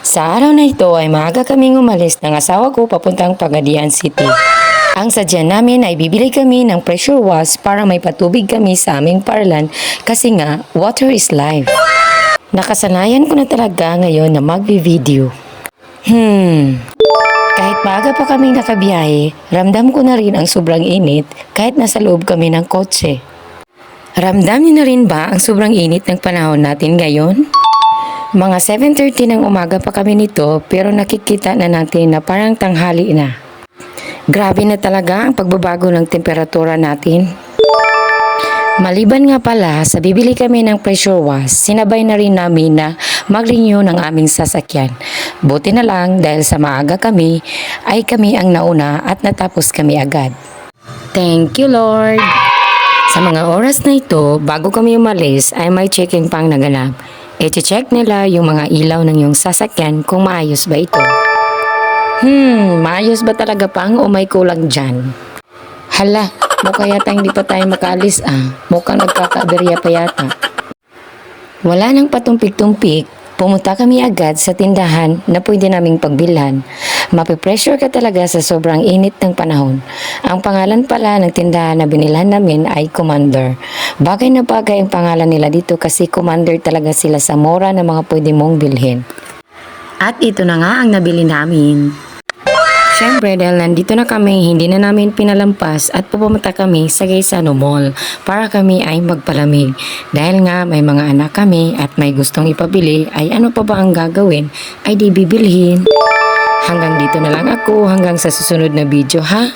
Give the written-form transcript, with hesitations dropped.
Sa araw na ito ay maaga kaming umalis ng asawa ko papuntang Pagadian City. Ang sadya namin ay bibili kami ng pressure wash para may patubig kami sa aming paralan kasi nga water is life. Nakasanayan ko na talaga ngayon na magbi-video. Kahit maaga pa kaming nakabiyahe, ramdam ko na rin ang sobrang init kahit nasa loob kami ng kotse. Ramdam niyo na rin ba ang sobrang init ng panahon natin ngayon? Mga 7:30 ng umaga pa kami nito pero nakikita na natin na parang tanghali na. Grabe na talaga ang pagbabago ng temperatura natin. Maliban nga pala sa bibili kami ng pressure wash, sinabay na rin namin na mag-renew ng aming sasakyan. Buti na lang dahil sa maaga kami ay kami ang nauna at natapos kami agad. Thank you Lord! Sa mga oras na ito, bago kami umalis ay may checking pang naganap. I-check nila yung mga ilaw ng iyong sasakyan kung maayos ba ito. Maayos ba talaga pang o may kulang dyan? Hala, mukha yata hindi pa tayo makaalis Mukhang nagkakaberya pa yata. Wala nang patumpik-tumpik, pumunta kami agad sa tindahan na pwede naming pagbilhan. Mapipressure ka talaga sa sobrang init ng panahon. Ang pangalan pala ng tindahan na binilhan namin ay Commander. Bagay na bagay ang pangalan nila dito kasi Commander talaga sila sa mura na mga pwede mong bilhin. At ito na nga ang nabili namin. Siyempre dahil nandito na kami, hindi na namin pinalampas at pupunta kami sa Gaisano Mall para kami ay magpalamig. Dahil nga may mga anak kami at may gustong ipabili ay ano pa ba ang gagawin ay di bibilhin. Hanggang dito na lang ako hanggang sa susunod na video ha.